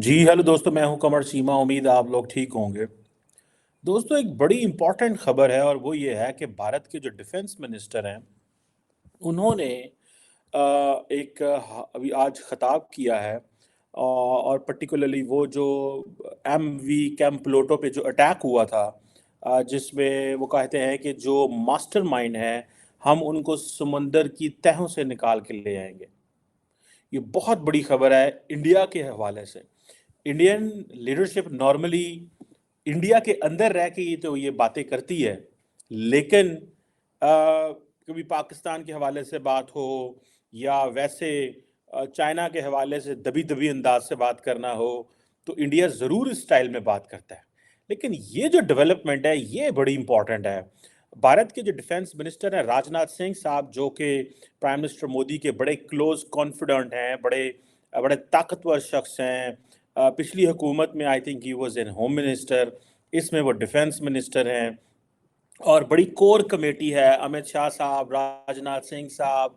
जी hello दोस्तों, मैं हूं कमर सीमा। उम्मीद है आप लोग ठीक होंगे। दोस्तों, एक बड़ी इंपॉर्टेंट खबर है और वो ये है कि भारत के जो डिफेंस मिनिस्टर हैं उन्होंने एक अभी आज खिताब किया है। और पर्टिकुलरली वो जो MV कैंप प्लोटो पे जो अटैक हुआ था, जिसमें वो कहते हैं कि जो मास्टरमाइंड है हम उनको समंदर की तहों से निकाल के ले आएंगे। ये बहुत बड़ी खबर है इंडिया के हवाले से। इंडियन लीडरशिप नॉर्मली इंडिया के अंदर रह के ये बातें करती है, लेकिन कभी पाकिस्तान के हवाले से बात हो या वैसे चाइना के हवाले से दबी दबी अंदाज से बात करना हो, तो इंडिया ज़रूर इस स्टाइल में बात करता है। लेकिन ये जो डेवलपमेंट है ये बड़ी इंपॉर्टेंट है। भारत के जो डिफेंस मिनिस्टर हैं राजनाथ सिंह साहब, जो कि प्राइम मिनिस्टर मोदी के बड़े क्लोज कॉन्फिडेंट हैं, बड़े बड़े ताकतवर शख्स हैं। पिछली हुकूमत में I think he was an home minister, इसमें वो डिफेंस मिनिस्टर हैं। और बड़ी कोर कमेटी है, अमित शाह साहब, राजनाथ सिंह साहब,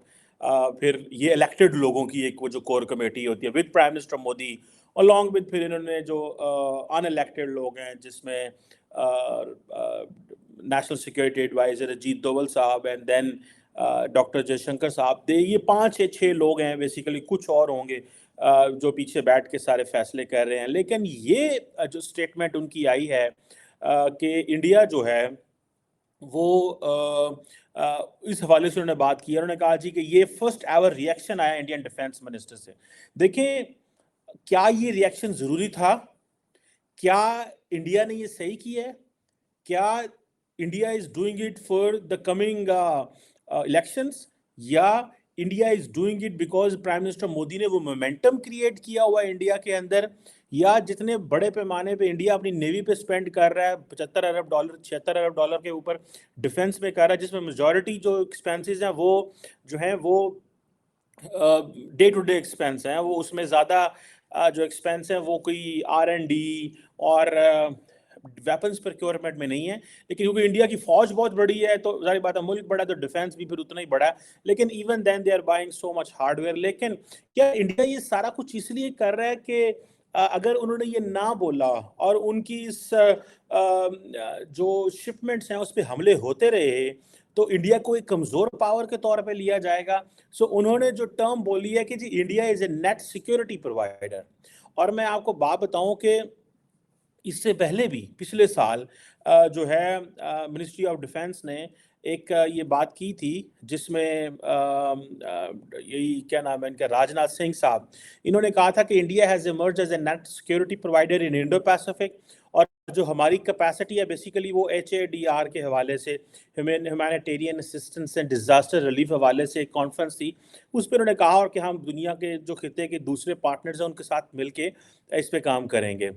फिर ये इलेक्टेड लोगों की एक वो जो कोर कमेटी होती है with prime minister Modi, along with फिर इन्होंने जो अनइलेक्टेड लोग हैं, जिसमें national security adviser Ajit Doval साहब एंड देन डॉक्टर जयशंकर साहब। दे ये 5 या 6 लोग हैं बेसिकली, कुछ और होंगे जो पीछे बैठ के सारे फैसले कर रहे हैं। लेकिन ये जो स्टेटमेंट उनकी आई है कि इंडिया जो है वो इस हवाले से उन्होंने बात की है। उन्होंने कहा जी कि ये फर्स्ट एवर रिएक्शन आया इंडियन डिफेंस मिनिस्टर से। देखिए, क्या ये रिएक्शन ज़रूरी था? क्या इंडिया ने ये सही किया है? क्या India is doing it for the coming elections, या India is doing it because prime minister Modi ने वो मोमेंटम क्रिएट किया हुआ है इंडिया के अंदर, या जितने बड़े पैमाने पे इंडिया अपनी नेवी पे स्पेंड कर रहा है, 75 अरब डॉलर 76 अरब डॉलर के ऊपर डिफेंस में कर रहा है, जिसमें मेजॉरिटी जो एक्सपेंसेस हैं वो जो हैं वो डे टू डे एक्सपेंस हैं, वो उसमें ज़्यादा जो एक्सपेंस है वो कोई R&D और वेपन्स प्रोक्योरमेंट में नहीं है। लेकिन क्योंकि इंडिया की फौज बहुत बड़ी है तो जाहिर बात है, मुल्क बड़ा है तो डिफेंस भी फिर उतना ही बड़ा है। लेकिन even then they are buying so much hardware. लेकिन क्या इंडिया ये सारा कुछ इसलिए कर रहा है कि अगर उन्होंने ये ना बोला और उनकी इस जो शिपमेंट्स हैं उस पर हमले होते रहे, तो इंडिया को एक कमज़ोर पावर के तौर पे लिया जाएगा? सो उन्होंने जो टर्म बोली है कि जी India is a net security provider. और मैं आपको बात बताऊं कि इससे पहले भी पिछले साल जो है मिनिस्ट्री ऑफ डिफेंस ने एक ये बात की थी, जिसमें यही क्या नाम है इनका, राजनाथ सिंह साहब, इन्होंने कहा था कि India has emerge as a net security provider in Indo Pacific. और जो हमारी कैपेसिटी है बेसिकली वो HADR के हवाले से, humanitarian assistance and disaster relief हवाले से एक कॉन्फ्रेंस थी, उस पर उन्होंने कहा और कि हम दुनिया के जो खिते के दूसरे पार्टनर्स हैं उनके साथ मिलके इस पे काम करेंगे।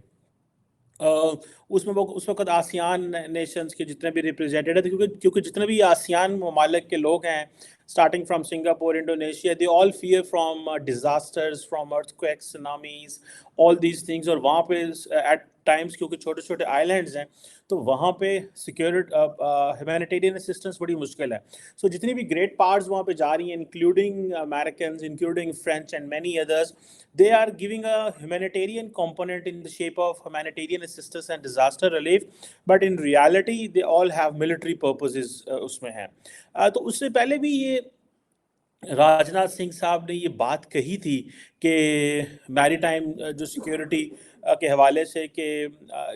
उसमें वो उस वक़्त आसियान नेशंस के जितने भी रिप्रेजेंटेटिव थे, क्योंकि क्योंकि जितने भी आसियान ममालिक के लोग हैं, starting from Singapore, Indonesia, they all fear from disasters, from earthquakes, tsunamis, all these things. और वहाँ पे एट टाइम्स क्योंकि छोटे-छोटे आइलैंड्स हैं, तो वहाँ पे ह्यूमैनिटेरियन असिस्टेंस बड़ी मुश्किल है। सो जितनी भी ग्रेट पावर्स वहाँ पे जा रही हैं, including Americans, including French and many others, they are giving a humanitarian component in the shape of humanitarian assistance and disaster relief, but in reality they all have military purposes उसमें हैं। तो उससे पहले भी ये राजनाथ सिंह साहब ने ये बात कही थी कि मैरीटाइम जो सिक्योरिटी के हवाले से कि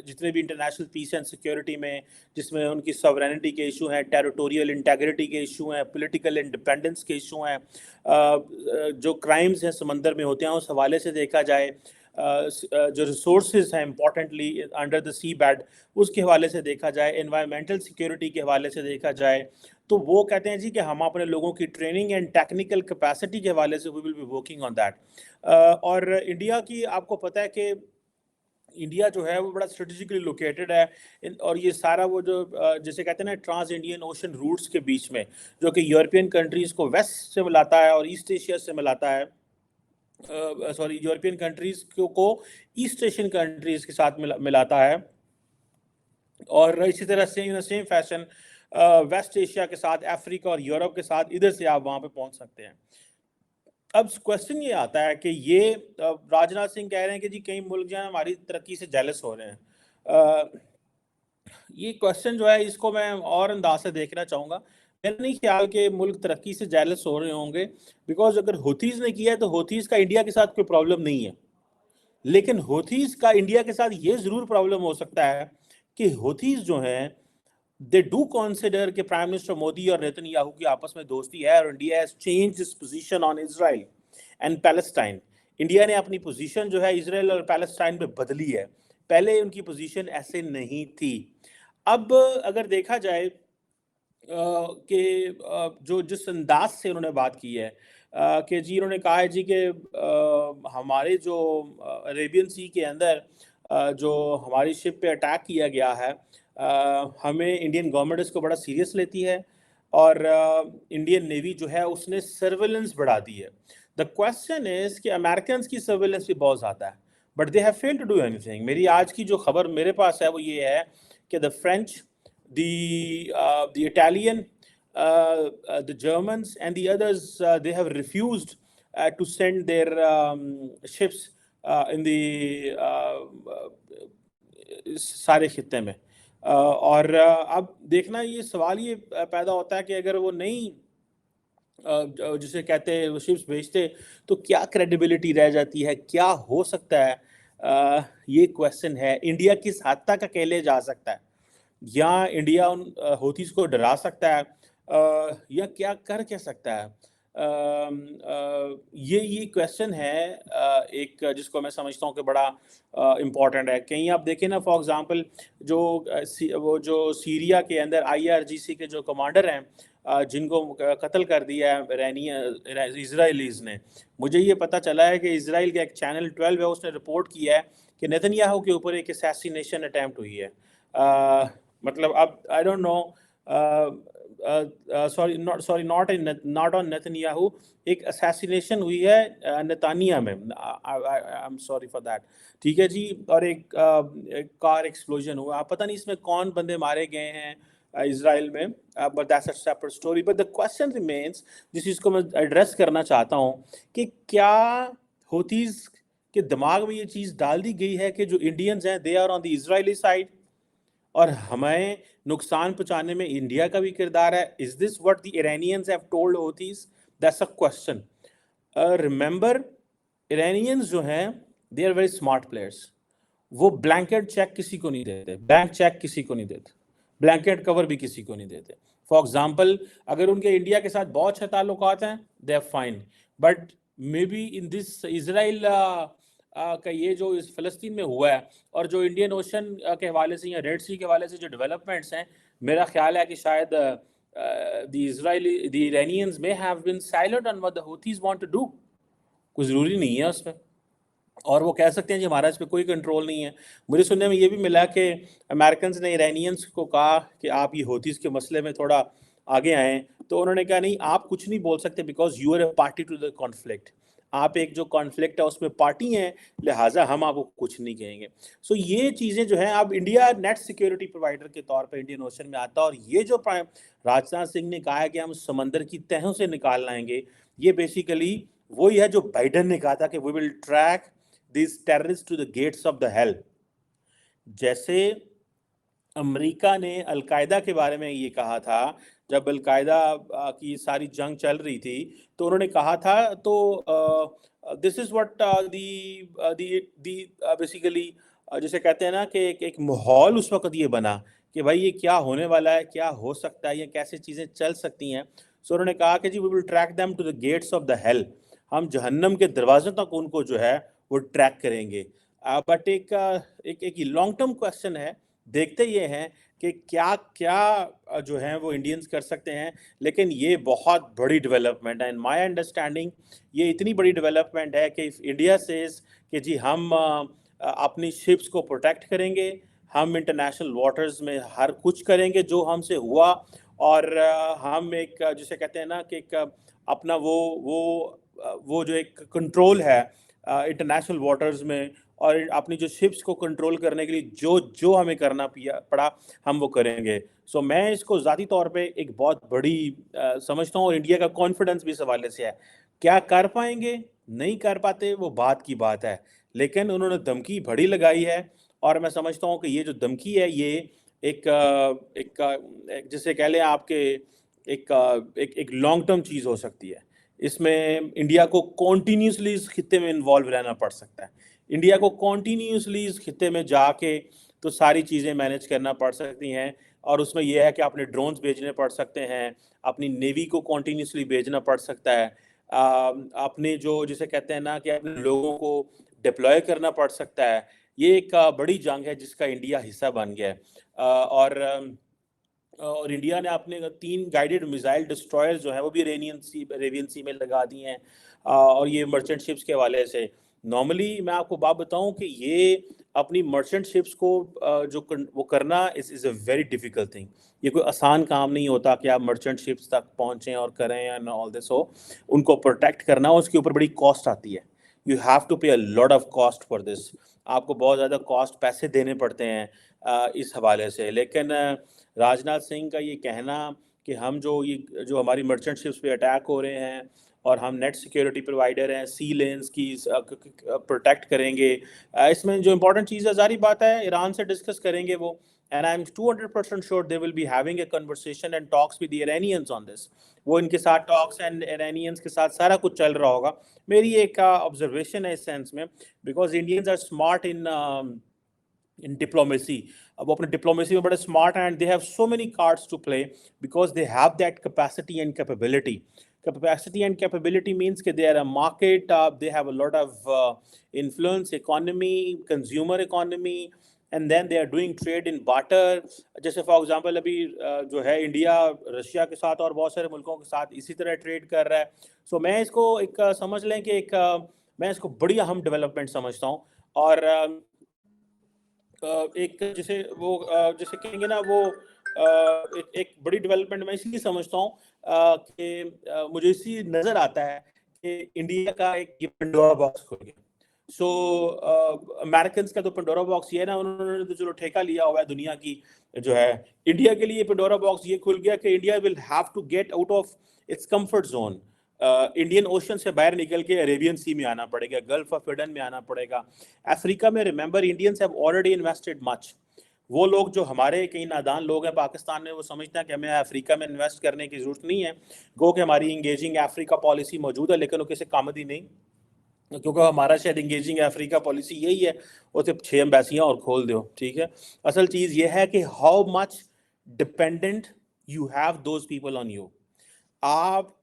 जितने भी इंटरनेशनल पीस एंड सिक्योरिटी में, जिसमें उनकी सॉवरेनिटी के इशू हैं, टेरिटोरियल इंटेग्रिटी के इशू हैं, पॉलिटिकल इंडिपेंडेंस के इशू हैं, जो क्राइम्स हैं समंदर में होते हैं उस हवाले से देखा जाए, जो रिसोर्सेज हैं importantly under the sea bed उसके हवाले से देखा जाए, एनवायरमेंटल सिक्योरिटी के हवाले से देखा जाए, तो वो कहते हैं जी कि हम अपने लोगों की ट्रेनिंग एंड टेक्निकल कैपेसिटी के हवाले से we will be working on that. और इंडिया की आपको पता है कि इंडिया जो है वो बड़ा स्ट्रेटेजिकली लोकेटेड है और ये सारा वो जो जैसे कहते हैं ना ट्रांस इंडियन ओशन रूट्स के बीच में, जो कि यूरोपियन कंट्रीज़ को वेस्ट से मिलाता है और ईस्ट एशिया से मिलाता है, सॉरी यूरोपियन कंट्रीज़ को ईस्ट एशियन कंट्रीज़ के साथ मिलाता है। और इसी तरह सेम फैशन वेस्ट एशिया के साथ, अफ्रीका और यूरोप के साथ, इधर से आप वहाँ पे पहुँच सकते हैं। अब क्वेश्चन ये आता है कि ये राजनाथ सिंह कह रहे हैं कि जी कई मुल्क जो है हमारी तरक्की से जेलस हो रहे हैं। ये क्वेश्चन जो है इसको मैं और अंदाज से देखना चाहूँगा। मेरा नहीं ख्याल कि मुल्क तरक्की से जेलस हो रहे होंगे, बिकॉज अगर हुथीज़ ने किया है तो हुथीज़ का इंडिया के साथ कोई प्रॉब्लम नहीं है। लेकिन हुथीज़ का इंडिया के साथ ये ज़रूर प्रॉब्लम हो सकता है कि हुथीज़ जो हैं दे डू कंसिडर कि प्राइम मिनिस्टर मोदी और नेतन्याहू की आपस में दोस्ती है और India has changed its position on Israel and Palestine. India ने अपनी पोजीशन जो है इजराइल और पैलेस्टाइन पे बदली है, पहले उनकी पोजीशन ऐसे नहीं थी। अब अगर देखा जाए कि जो जिस अंदाज से उन्होंने बात की है कि जी उन्होंने कहा है जी कि हमारे जो अरेबियन सी के अंदर जो हमारी शिप पे अटैक किया गया है, हमें इंडियन गवर्नमेंट इसको बड़ा सीरियस लेती है और इंडियन नेवी जो है उसने सर्वेलेंस बढ़ा दी है। द क्वेश्चन इज कि अमेरिकन की सर्वेलेंस भी बहुत ज़्यादा है, but they have failed to do anything. मेरी आज की जो खबर मेरे पास है वो ये है कि the French, the Italian, the Germans, and the others, they have refused to send their ships in the सारे खित्ते में। और अब देखना ये सवाल ये पैदा होता है कि अगर वो नहीं जिसे कहते हैं वो शिप्स भेजते तो क्या क्रेडिबिलिटी रह जाती है, क्या हो सकता है। ये क्वेश्चन है, इंडिया किस हद तक अकेले जा सकता है, या इंडिया उन हौथीज़ को डरा सकता है, या क्या कर क्या सकता है। ये क्वेश्चन है एक जिसको मैं समझता हूँ कि बड़ा इम्पॉर्टेंट है। कहीं आप देखें ना, फॉर एग्जांपल जो वो जो सीरिया के अंदर IRGC के जो कमांडर हैं जिनको कत्ल कर दिया है इजराइलीज़ ने, मुझे ये पता चला है कि इजराइल का एक चैनल 12 है उसने रिपोर्ट किया है कि नेतन्याहू के ऊपर एक असैसिनेशन अटैम्प्ट हुई है। मतलब अब I don't know, not on Netanyahu, एक असैसिनेशन हुई है नेतानिया में, I am sorry for that, ठीक है जी। और एक कार एक्सप्लोजन हुआ, पता नहीं इसमें कौन बंदे मारे गए हैं इजराइल में, but that's a separate story. But the question remains, जिस चीज़ को मैं एड्रेस करना चाहता हूँ कि क्या हौथीज़ के दिमाग में ये चीज़ डाल दी गई है कि जो इंडियंस हैं they are on the Israeli side और हमें नुकसान पहुंचाने में इंडिया का भी किरदार है। Is this what the Iranians have told Houthis? That's a question. Remember, Iranians जो हैं they are very smart players. वो ब्लैंकेट चेक किसी को नहीं देते, बैंक चेक किसी को नहीं देते, ब्लैंकेट कवर भी किसी को नहीं देते। फॉर एग्जाम्पल, अगर उनके इंडिया के साथ बहुत अच्छे ताल्लुकात हैं, they are fine, but maybe in this Israel का ये जो इस फ़लस्तीन में हुआ है और जो इंडियन ओशन के हवाले से या रेड सी के हवाले से जो डेवलपमेंट्स हैं, मेरा ख्याल है कि शायद the Iranians may have been silent on what the Houthis want to do. कुछ ज़रूरी नहीं है उसमें, और वो कह सकते हैं जी हमारा इस पे कोई कंट्रोल नहीं है। मुझे सुनने में ये भी मिला कि अमेरिकन्स ने इरानियंस को कहा कि आप ये हौथीज़ के मसले में थोड़ा आगे आएँ, तो उन्होंने कहा नहीं, आप कुछ नहीं बोल सकते because you are a party to the conflict. आप एक जो कॉन्फ्लिक्ट है उसमें पार्टी हैं, लिहाजा हम आपको कुछ नहीं कहेंगे। सो ये चीज़ें जो हैं, अब इंडिया नेट सिक्योरिटी प्रोवाइडर के तौर पे इंडियन ओशन में आता है, और ये जो राजनाथ सिंह ने कहा है कि हम समंदर की तहों से निकाल लाएंगे, ये बेसिकली वही है जो बाइडन ने कहा था कि we will track this terrorist to the gates of the hell. जैसे अमेरिका ने अलकायदा के बारे में ये कहा था, जब अलकायदा की सारी जंग चल रही थी, तो उन्होंने कहा था, तो this is what the basically जिसे कहते हैं ना कि एक माहौल उस वक्त ये बना कि भाई ये क्या होने वाला है, क्या हो सकता है, ये कैसे चीज़ें चल सकती हैं। सो उन्होंने कहा कि जी we will track them to the gates of the hell, हम जहन्नम के दरवाज़ों तक उनको जो है वो ट्रैक करेंगे। बट एक लॉन्ग टर्म क्वेश्चन है, देखते ये हैं कि क्या क्या जो है वो इंडियंस कर सकते हैं। लेकिन ये बहुत बड़ी डेवलपमेंट है इन माय अंडरस्टैंडिंग। ये इतनी बड़ी डेवलपमेंट है कि इंडिया सेज कि जी हम अपनी शिप्स को प्रोटेक्ट करेंगे, हम इंटरनेशनल वाटर्स में हर कुछ करेंगे जो हमसे हुआ, और हम एक जिसे कहते हैं ना कि एक अपना वो जो एक कंट्रोल है इंटरनेशनल वाटर्स में, और अपनी जो शिप्स को कंट्रोल करने के लिए जो जो हमें करना पड़ा हम वो करेंगे। सो मैं इसको ज़ाती तौर पे एक बहुत बड़ी समझता हूँ, और इंडिया का कॉन्फिडेंस भी इस हवाले से है کیا کر پائیں گے نہیں کر پاتے وہ بات کی بات ہے، لیکن انہوں نے دھمکی بڑی لگائی ہے، اور میں سمجھتا ہوں کہ یہ جو دھمکی ہے یہ ایک جسے کہہ لیں آپ کے ایک لانگ ٹرم چیز ہو سکتی ہے۔ اس میں انڈیا کو کانٹینیوسلی اس خطے میں انوالو رہنا پڑ سکتا ہے، انڈیا کو کانٹینیوسلی اس خطے میں جا کے تو ساری چیزیں مینیج کرنا پڑ سکتی ہیں، اور اس میں یہ ہے کہ اپنے ڈرونز بھیجنے پڑ سکتے ہیں، اپنی نیوی کو کانٹینیوسلی بھیجنا پڑ سکتا ہے، اپنے جو جسے کہتے ہیں نا کہ اپنے لوگوں کو ڈپلوائے کرنا پڑ سکتا ہے۔ یہ ایک بڑی جنگ ہے جس کا انڈیا حصہ بن گیا ہے، اور انڈیا نے اپنے 3 گائیڈڈ میزائل ڈسٹرائر جو ہیں وہ بھی اریبین سی میں لگا دی ہیں، اور یہ مرچنٹ شپس کے حوالے سے نارملی میں آپ کو بات بتاؤں کہ یہ اپنی مرچنٹ شپس کو وہ کرنا از اے ویری ڈیفیکلٹ تھنگ۔ یہ کوئی آسان کام نہیں ہوتا کہ آپ مرچنٹ شپس تک پہنچیں اور کریں اینڈ آل دس ہو، ان کو پروٹیکٹ کرنا اس کے اوپر بڑی کاسٹ آتی ہے، you have to pay a lot of cost for this, آپ کو بہت زیادہ کاسٹ پیسے دینے پڑتے ہیں اس حوالے سے۔ لیکن راجناتھ سنگھ کا یہ کہنا کہ ہم جو ہماری مرچنٹ شپس پہ اٹیک ہو رہے ہیں اور ہم نیٹ سیکیورٹی پرووائڈر ہیں، سی لینز کی پروٹیکٹ کریں گے، اس میں جو امپورٹنٹ چیز ہے ظاہری بات ہے ایران سے ڈسکس کریں گے وہ، and I'm 200% sure they will be having a conversation and talks with the Iranians on this. وہ ان کے ساتھ ٹاکس اینڈ ایرانیئنس کے ساتھ سارا کچھ چل رہا ہوگا، میری ایک آبزرویشن ہے اس سینس میں، because Indians are smart in diplomacy. وہ اپنے ڈپلومیسی میں بڑے اسمارٹ ہیں and they have so many cards to play because they have that capacity and capability. Capacity and capability means کہ they are a market, they have a lot of influence, economy, consumer economy, and then they are doing trade in barter. جیسے for example ابھی جو ہے India Russia کے ساتھ اور بہت سارے ملکوں کے ساتھ اسی طرح ٹریڈ کر رہا ہے. سو میں اس کو ایک سمجھ لیں کہ میں اس کو بڑی اہم ڈیولپمنٹ سمجھتا ہوں، اور ایک جسے کہیں گے نا وہ ایک بڑی ڈیولپمنٹ میں اس لیے سمجھتا ہوں کہ مجھے اسی نظر آتا ہے کہ انڈیا کا ایک یہ پنڈورا باکس کھل گیا. سو امریکنس کا تو پنڈورا باکس یہ ہے نا، انہوں نے تو چلو ٹھیکہ لیا ہوا ہے دنیا کی جو ہے، انڈیا کے لیے پنڈورا باکس یہ کھل گیا کہ India will have to get out of its comfort zone, Indian Ocean سے باہر نکل کے عربین سی میں آنا پڑے گا، گلف آف ایڈن میں آنا پڑے گا. افریقہ میں remember Indians have already invested much. وہ لوگ جو ہمارے کئی نادان لوگ ہیں پاکستان میں، وہ سمجھتے ہیں کہ ہمیں افریقہ میں انویسٹ کرنے کی ضرورت نہیں ہے، گو کہ ہماری انگیجنگ افریقہ پالیسی موجود ہے، لیکن وہ کسی کامدی نہیں، کیونکہ ہمارا شاید انگیجنگ افریقہ پالیسی یہی ہے، وہ صرف 6 ایمبیسیاں اور کھول دو. ٹھیک ہے، اصل چیز یہ ہے کہ how much dependent you have those people on you, آپ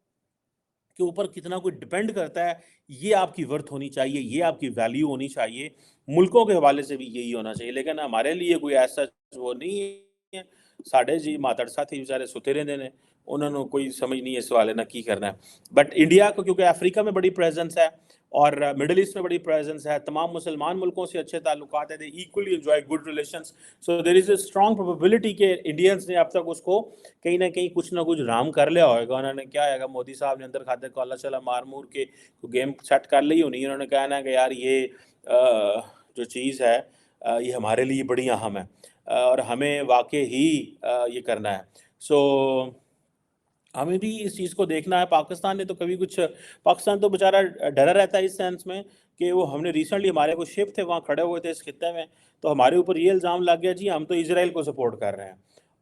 کے اوپر کتنا کوئی ڈپینڈ کرتا ہے، یہ آپ کی ورتھ ہونی چاہیے، یہ آپ کی ویلیو ہونی چاہیے. ملکوں کے حوالے سے بھی یہی ہونا چاہیے، لیکن ہمارے لیے کوئی ایسا وہ نہیں ہے. ساڑھے جی ماتڑ ساتھی بیچارے ستے رہتے ہیں، انہوں نے کوئی سمجھ نہیں ہے اس والے نہ کی کرنا ہے. بٹ انڈیا کو کیونکہ افریقہ میں بڑی پریزنس ہے اور مڈل ایسٹ میں بڑی پریزنس ہے، تمام مسلمان ملکوں سے اچھے تعلقات ہیں، they equally enjoy good relations. So there is a strong probability کہ انڈینس نے اب تک اس کو کہیں نہ کہیں کچھ نہ کچھ رام کر لیا ہوئے گا. انہوں نے کیا ہے گا، مودی صاحب نے اندر کھاتے کو اللہ چلا مار مور کے گیم سیٹ کر لی ہونی. انہوں نے کہا نا کہ یار یہ جو چیز ہے یہ ہمارے لیے بڑی اہم ہے اور ہمیں واقع ہی یہ کرنا ہے. سو ہمیں بھی اس چیز کو دیکھنا ہے. پاکستان نے تو کبھی کچھ، پاکستان تو بیچارہ ڈرا رہتا ہے اس سینس میں کہ وہ ہم نے ریسنٹلی ہمارے کو شپ تھے وہاں کھڑے ہوئے تھے اس خطے میں، تو ہمارے اوپر یہ الزام لگ گیا جی ہم تو اسرائیل کو سپورٹ کر رہے ہیں.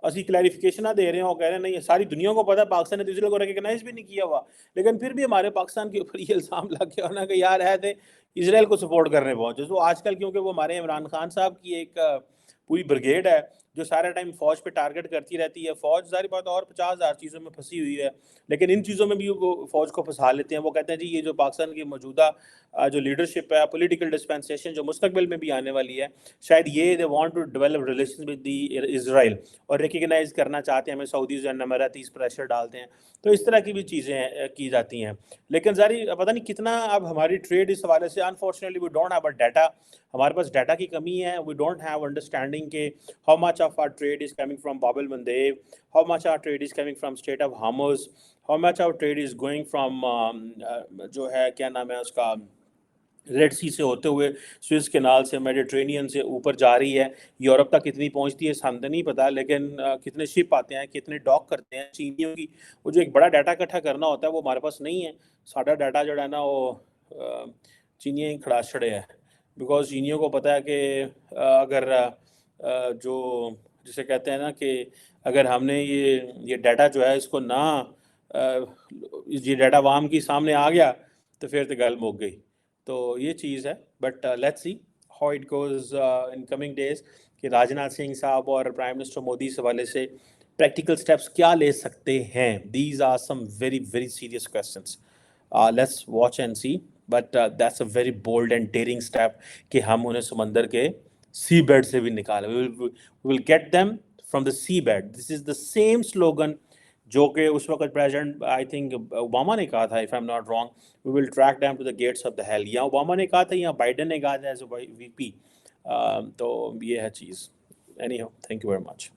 اسی کلیریفیکیشنہ دے رہے ہیں اور کہہ رہے ہیں نہیں ساری دنیا کو پتہ ہے پاکستان نے تو اسرائیل کو ریکگنائز بھی نہیں کیا ہوا، لیکن پھر بھی ہمارے پاکستان کے اوپر یہ الزام لگ گیا ہونا کہ یار ہے تھے اسرائیل کو سپورٹ کرنے پہنچے. تو آج کل کیونکہ وہ ہمارے عمران خان صاحب کی ایک پوری بریگیڈ ہے جو سارا ٹائم فوج پہ ٹارگٹ کرتی رہتی ہے. فوج ظاہر بات اور 50,000 چیزوں میں پھنسی ہوئی ہے، لیکن ان چیزوں میں بھی وہ فوج کو پھنسا لیتے ہیں. وہ کہتے ہیں جی یہ جو پاکستان کی موجودہ جو لیڈرشپ ہے، پولیٹیکل ڈسپینسیشن جو مستقبل میں بھی آنے والی ہے، شاید یہ they want to develop relation with the Israel اور ریکگنائز کرنا چاہتے ہیں ہمیں، سعودیز اینڈ اماراtíز پریشر ڈالتے ہیں. تو اس طرح کی بھی چیزیں کی جاتی ہیں. لیکن ظاہر پتہ نہیں کتنا اب ہماری ٹریڈ اس حوالے سے unfortunately we don't have a data, ہمارے پاس ڈیٹا کی کمی ہے. وی ڈونٹ ہیو انڈرسٹینڈنگ کہ how much of our trade is coming from Bab el-Mandeb, how much our trade is coming from Strait of Hormuz, how much our trade is going from جو ہے کیا نام ہے اس کا red सी से होते हुए स्विस कैनाल से मेडिट्रेनियन से ऊपर जा रही है। यूरोप तक कितनी पहुंचती है हमें तो नहीं पता, लेकिन कितने शिप आते हैं, कितने डॉक करते हैं चीनियों की, वो जो एक बड़ा डाटा इकट्ठा करना होता है वो हमारे पास नहीं है। सारा डाटा जो है ना वो चीनियाँ ही खड़ा छड़े है, बिकॉज चीनियों को पता है कि अगर जो जिसे कहते हैं ना कि अगर हमने ये डाटा जो है इसको ना ये डाटा वाम की सामने आ गया तो फिर तो गल मुक गई। तो ये चीज़ है, but let's see how it goes in coming days कि राजनाथ सिंह साहब और प्राइम मिनिस्टर मोदी इस हवाले से प्रैक्टिकल स्टेप्स क्या ले सकते हैं। These are some very very serious questions. Let's watch and see, but that's a very bold and daring step कि हम उन्हें समंदर के सी बेड से भी निकालें। We will get them from the sea bed. This is the same slogan जो कि उस वक्त प्रेसिडेंट आई थिंक ओबामा ने कहा था, if I am not wrong, we will track them to the gates of the hell. या Obama ने कहा था या बाइडन ने कहा था एज वीपी। तो ये है चीज़। Anyhow, thank you very much.